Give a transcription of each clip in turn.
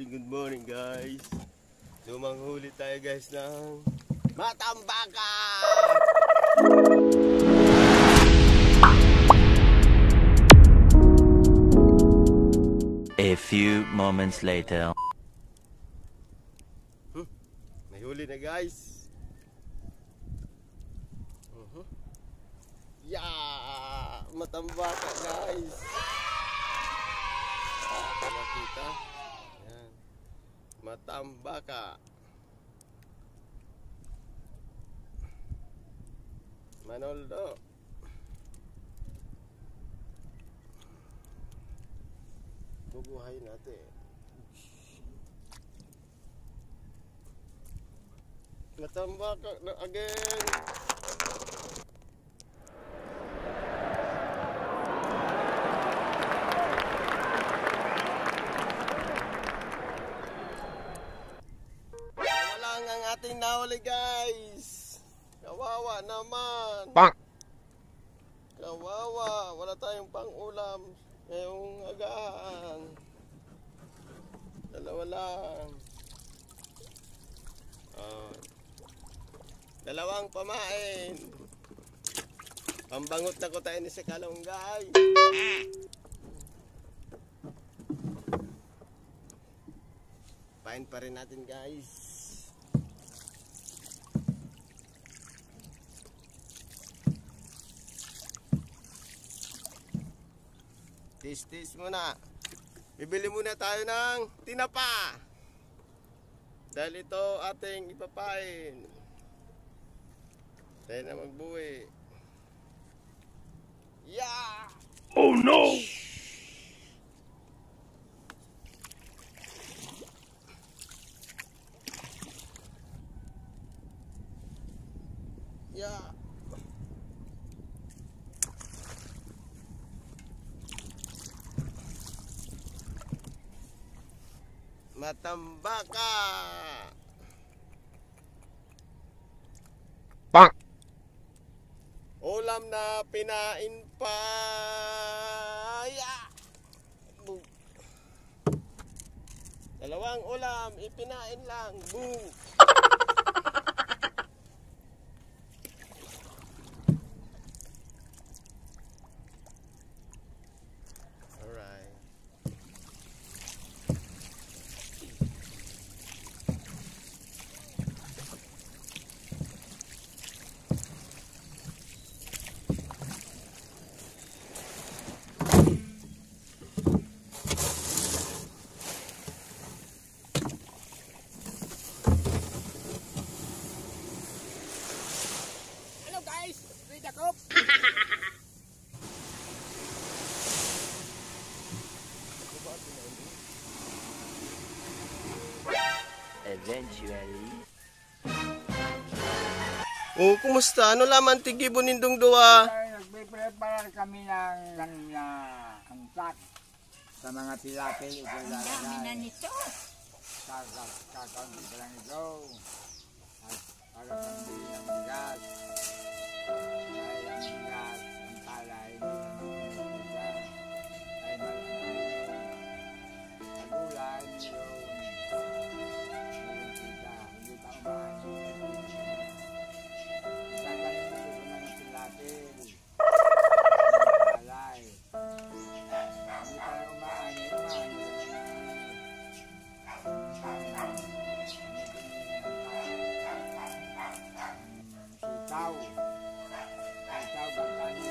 good morning guys. Lumanghuli tayo guys ng matambaka. A few moments later. May huli na guys. Yeah, matambaka guys. Makita. Yan. Matambaka. Manoldo. Bubuhay natin. Matambaka na again. Ating nahuli guys. Kawawa naman. Kawawa. Wala tayong pang-ulam ngayong agahan. Dalawa lang. Dalawang pamain. Pambangot na ko tayo ni si Kalunggay. Pain pa rin natin guys. Tis muna. Bibili muna tayo ng tinapa. Dahil ito ating ipapain. Tayo na magbuwi. Yeah! Oh no! Yeah! Matambaka. Ulam na pinain pa. Yeah. Dalawang ulam ipinain lang. Boom. Eventually. Oh, kumusta? Ano laman tigibo nindong duwa? Nagpe-prepare kami ng antak sa mga tilapil. Ang dami na nito. Kakaunti pa lang ito. Pagkakambili ng gas. Ay, ang gas, ang palay. Ay, magulay yun. Hindi pa umahin. Kakaunti pa lang ng tilapil. Palay. Hindi pa lang umahin. Sitaw. Sitaw bangkani.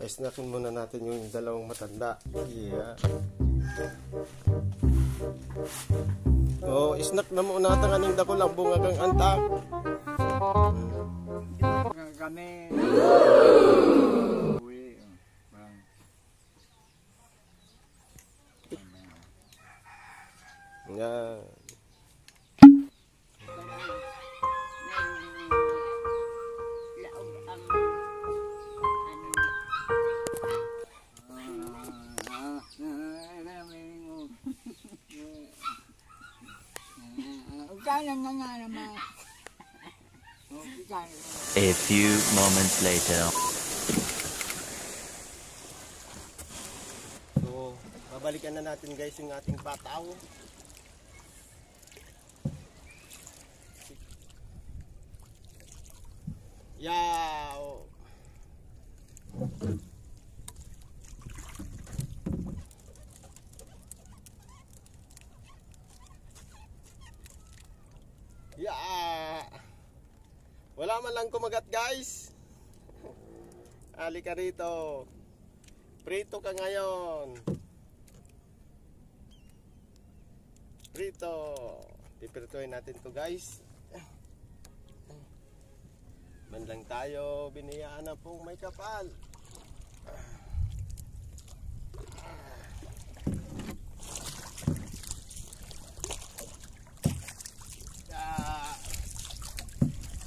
Isnakin muna natin yung dalawang matanda. Yeah. Oh, isnak na muna natin kaning dako lang bungagang antak. Kami. na nga naman. A few moments later. So, babalikan na natin guys yung ating pataw. Yaw! Yeah! Wala man lang kumagat guys. Halika rito. Prito ka ngayon. Prito. Pipirtuhin natin to guys. Man lang tayo, biniyaan na pong may kapal.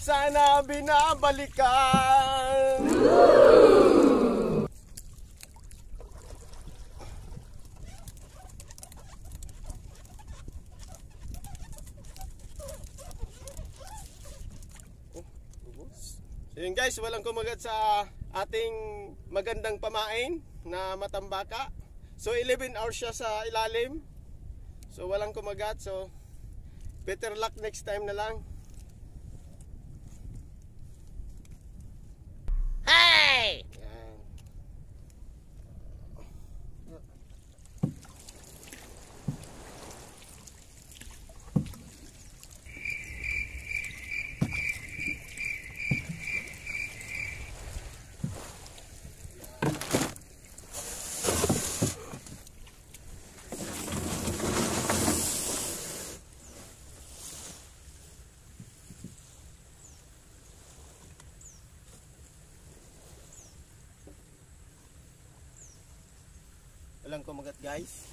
Sana binabalikan. So yun guys, walang kumagat sa ating magandang pamain na matambaka. So 11 hours siya sa ilalim. So walang kumagat. So better luck next time na lang. Hey! Yan. Walang kumagat guys.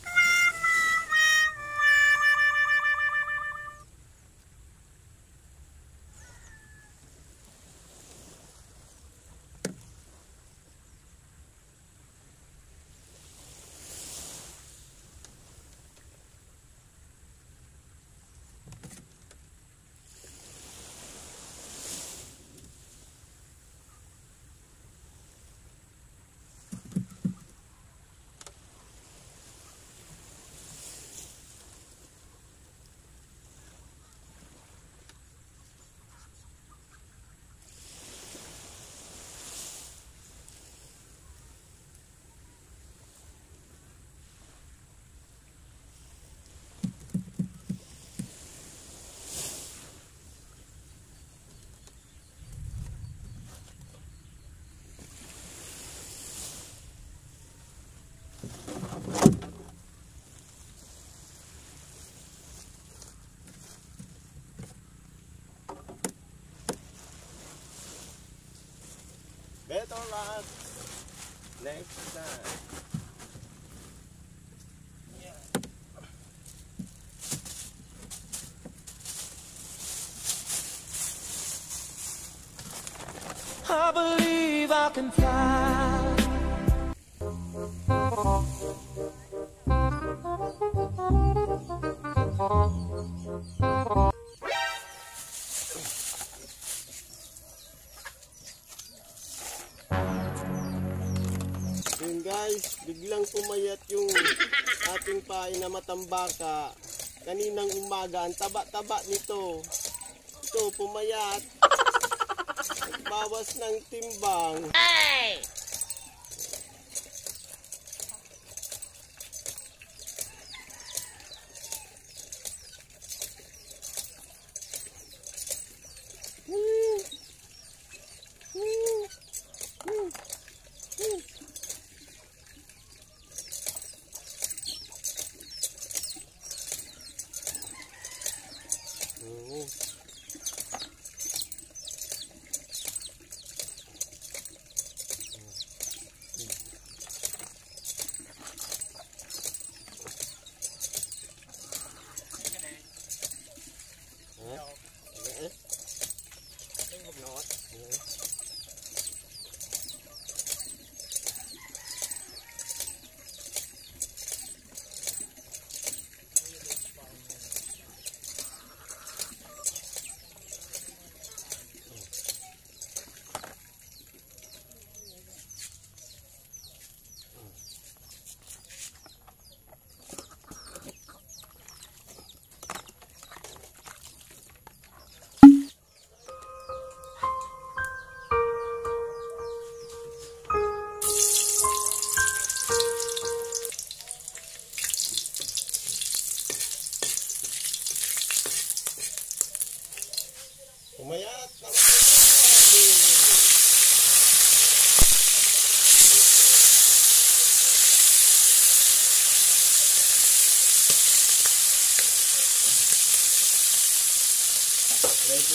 Better luck next time. I believe I can fly. Yun guys, biglang pumayat yung ating pain na matambaka. Kaninang umaga, ang taba-taba nito. Ito, pumayat. Nagbawas ng timbang. Hey!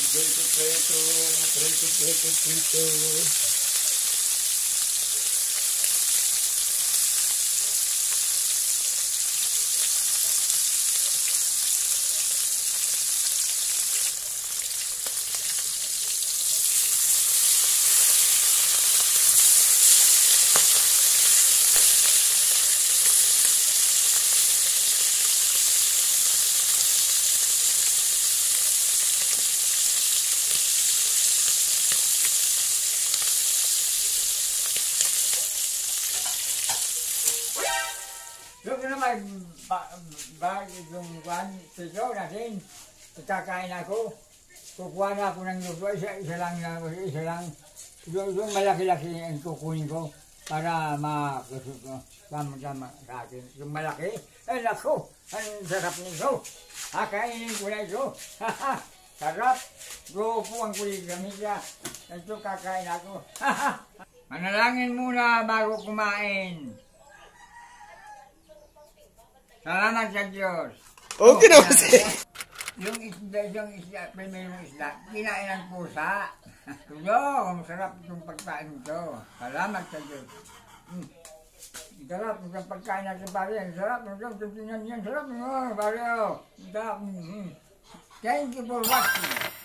Prito. Doon na yung piso natin. Kakain ako. Kukuha na ako ng luto. Isa lang. Yung malaki-laki ang kukunin ko para makasot ko. Tama sa akin. Yung malaki. Ay naku, ang sarap nito. Kainin ko na ito. Sarap. Grupuan ko yung gamita. Ito kakain ako. Manalangin muna bago kumain. Salamat sa Diyos. Okay na kasi. Yung isda, primerong isda, kinain ng pusa. Tulo, masarap itong pagkain ito. Salamat sa Diyos. Sarap itong pagkain natin pare. Sarap itong tingnan yan. Sarap pare. Sarap. Thank you for watching.